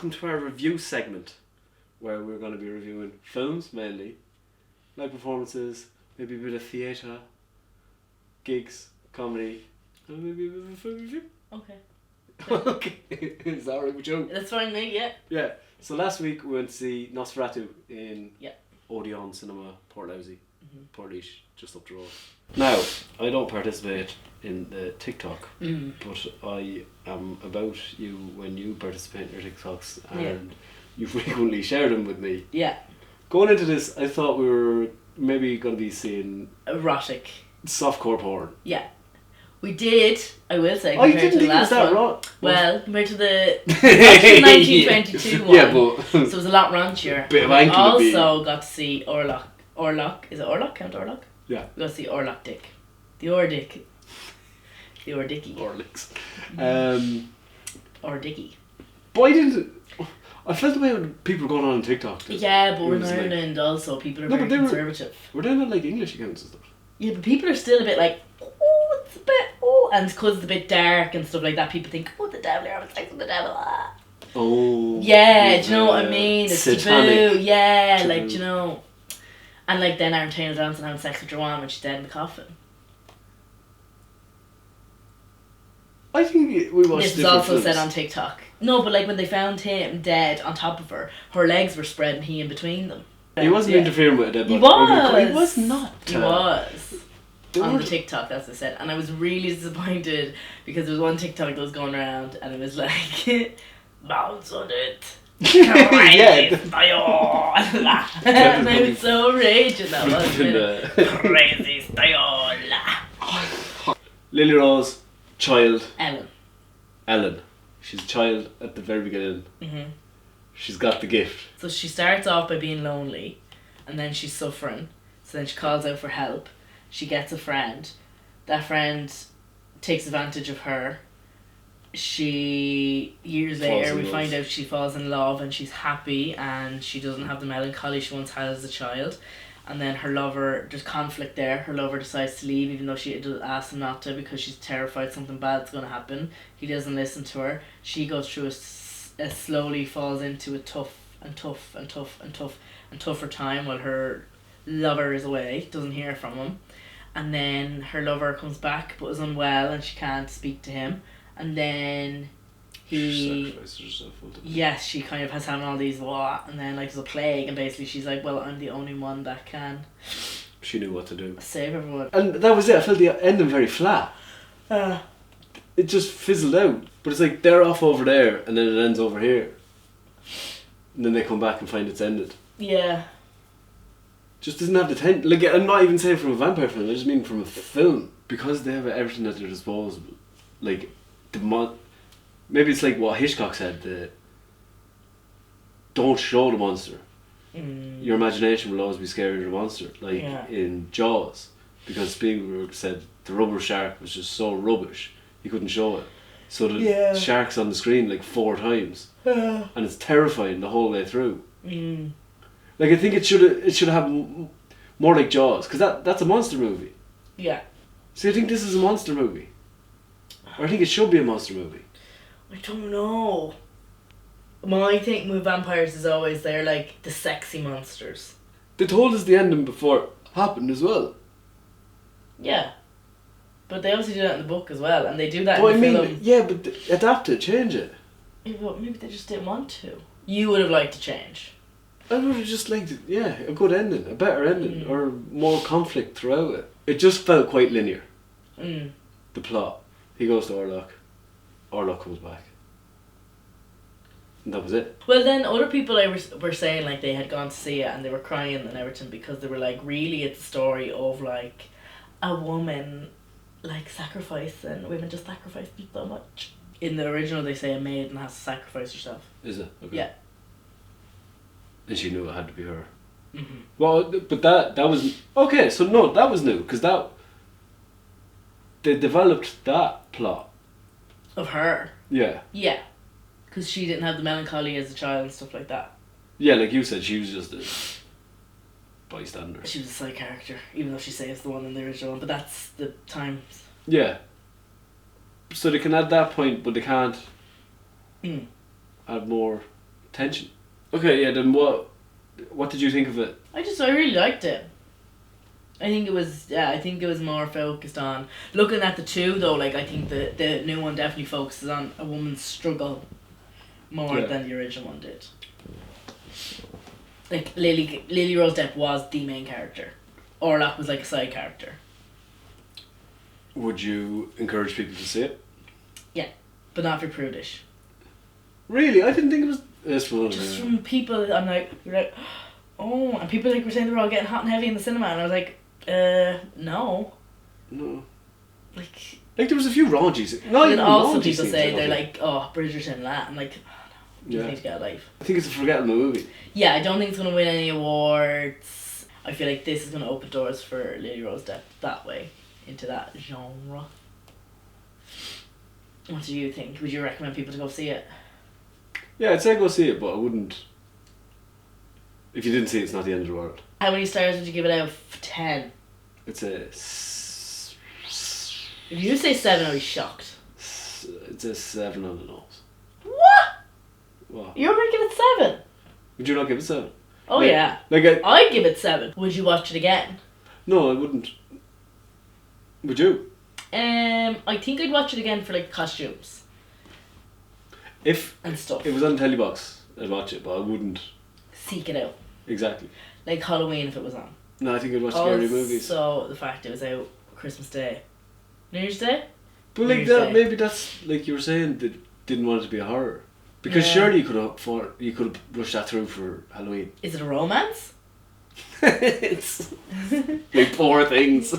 welcome to our review segment, where we're going to be reviewing films mainly, live performances, maybe a bit of theatre, gigs, comedy, and maybe a bit of a film review. Okay. Okay, is that alright with you? That's fine, mate, yeah. Yeah, so last week we went to see Nosferatu in Yeah. Odeon Cinema, Portlaoise, Portlaoise, just up the road. Now, I don't participate in the TikTok, but I am about you when you participate in your TikToks, and you frequently share them with me. Yeah. Going into this, I thought we were maybe going to be seeing Erotic. softcore porn. Yeah. We did, I will say, Oh, you compared didn't to the think it was last that one. raw? Well, compared to the actual 1922 one. Yeah, but So it was a lot raunchier. Bit of We ankle to be- also got to see Orlok. Orlok? Is it Orlok? Count Orlok? yeah, We got to see Orlok Dick. The Ordick. The Ordicky. Orlicks. Ordicky. But I didn't. I felt the way when people were going on TikTok. Yeah, but It we're in was like- Ireland also. People are No, very but they were- conservative. Were they not like English accounts and stuff? Yeah, but people are still a bit like, oh, it's a bit, oh, and because it's a bit dark and stuff like that, people think, oh, the devil, you're having sex with the devil. Ah. Oh. Yeah, do you know what I mean? It's satanic. taboo. Yeah, Taboo. like, do you know. And like then Aaron Taylor Johnson having sex with Joanne when she's dead in the coffin. I think we watched This is different also films. said on TikTok. No, but like when they found him dead on top of her, her legs were spread and he in between them. He wasn't interfering with a dead He body. was. He was not. He was. They On the weren't- TikTok, that's what I said. And I was really disappointed because there was one TikTok that was going around and it was like, bounce on it. Yeah. Style. And I was so raging that was it. uh, Crazy style. Lily Rose, child, Ellen. Ellen. She's a child at the very beginning. Mm-hmm. She's got the gift. So she starts off by being lonely and then she's suffering. So then she calls out for help. She gets a friend. That friend takes advantage of her. Years later, we find out she falls in love and she's happy and she doesn't have the melancholy she once had as a child. And then her lover, there's conflict there. Her lover decides to leave even though she asks him not to because she's terrified something bad's going to happen. He doesn't listen to her. She goes through slowly falls into a tougher time while her lover is away, doesn't hear from him. And then her lover comes back but is unwell and she can't speak to him. And then She sacrifices herself ultimately. yes, she kind of has having all these and then like there's a plague and basically she's like, well, I'm the only one that can She knew what to do. save everyone. And that was it. I felt the ending very flat. It just fizzled out. But it's like they're off over there and then it ends over here. And then they come back and find it's ended. Yeah. Just doesn't have the tension. Like, I'm not even saying from a vampire film, I just mean from a film. Because they have everything at their disposal. Like, maybe it's like what Hitchcock said, don't show the monster. Your imagination will always be scarier than the monster. Like in Jaws. Because Spielberg said the rubber shark was just so rubbish, he couldn't show it. So the shark's on the screen like 4 times. And it's terrifying the whole way through. Like, I think it should have more like Jaws, because that's a monster movie. Yeah. So I think this is a monster movie. Or I think it should be a monster movie. I don't know. My thing with vampires is always they're like the sexy monsters. They told us the ending before it happened as well. Yeah. But they obviously do that in the book as well, and they do that But in the film. yeah, but adapt it, change it. Yeah, but maybe they just didn't want to. You would have liked to change. I would have just liked it, a good ending, a better ending, or more conflict throughout it. It just felt quite linear. The plot. He goes to Orlok. Orlok comes back. And that was it. Well, then other people were saying like they had gone to see it and they were crying and everything because they were like, really, it's a story of like a woman like sacrificing. Women just sacrifice so much. In the original, they say a maiden has to sacrifice herself. Is it? Okay. Yeah. And she knew it had to be her. Well, but that was okay. So no, that was new because they developed that plot Of her. Yeah. Yeah. Because she didn't have the melancholy as a child and stuff like that. Yeah, like you said, she was just a bystander. She was a side character, even though she saves the one in the original one. But that's the times. Yeah. So they can add that point, but they can't add more tension. Okay, yeah. Then what did you think of it? I really liked it. I think it was more focused on looking at the two though. Like I think the new one definitely focuses on a woman's struggle more than the original one did. Like Lily Rose Depp was the main character. Orlok was like a side character. Would you encourage people to see it? Yeah, but not if you're prudish. Really, I didn't think it was. Just from people, you're like, oh, and people were saying they were all getting hot and heavy in the cinema, and I was like, no. Like there was a few raunchy. And also people say they're like, oh, Bridgerton and that. I'm like, oh, no, you need to get a life. I think it's a forgettable movie. Yeah, I don't think it's going to win any awards. I feel like this is going to open doors for Lily Rose Depp that way, into that genre. What do you think? Would you recommend people to go see it? Yeah, I'd say go see it, but I wouldn't. If you didn't see it, it's not the end of the world. How many stars would you give it out of 10? It's a. If you say 7, I'll be shocked. It's a 7 on the nose. What? You're going to give it 7? Would you not give it 7? Oh, yeah. I'd give it 7. Would you watch it again? No, I wouldn't. Would you? I think I'd watch it again for like costumes. And stuff. It was on Telly Box, I'd watch it, but I wouldn't seek it out. Exactly. Like Halloween if it was on. No, I think I'd watch scary movies. So the fact it was out Christmas Day. New Year's Day? But like that, maybe that's like you were saying, that didn't want it to be a horror. Because surely you could have rushed that through for Halloween. Is it a romance? It's like Poor Things.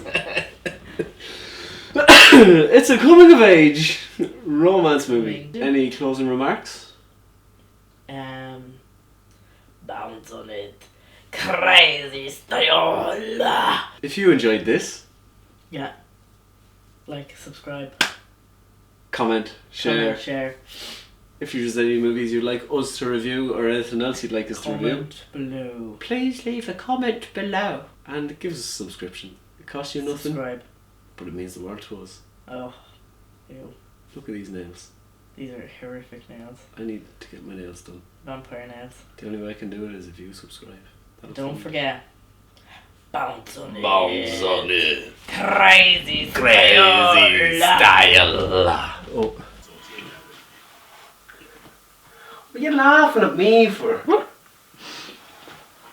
It's a coming of age romance movie. Any closing remarks? Bounce on it. Crazy style. If you enjoyed this, like, subscribe, comment, share. If there's any movies you'd like us to review or anything else you'd like us to review, comment below. Please leave a comment below. And give us a subscription. It costs you nothing. Subscribe. But it means the world to us. Oh, ew. Look at these nails. These are horrific nails. I need to get my nails done. Vampire nails. The only way I can do it is if you subscribe. Don't forget. Bounce on it. Bounce on it. Crazy style. Oh. What are you laughing at me for? What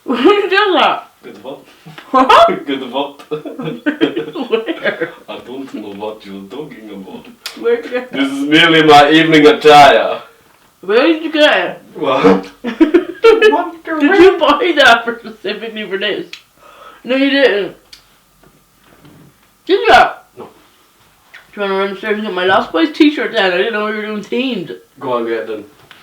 are you doing that? Good the fuck. Good the fuck. Where? I don't know what you're talking about. Where'd you get that? This is merely my evening attire. Where did you get it? What? Did you buy that specifically for this? No, you didn't. Did you? No. Do you want to run upstairs and get my Lost Boys t-shirt then? I didn't know we were doing themed. Go on, get it then.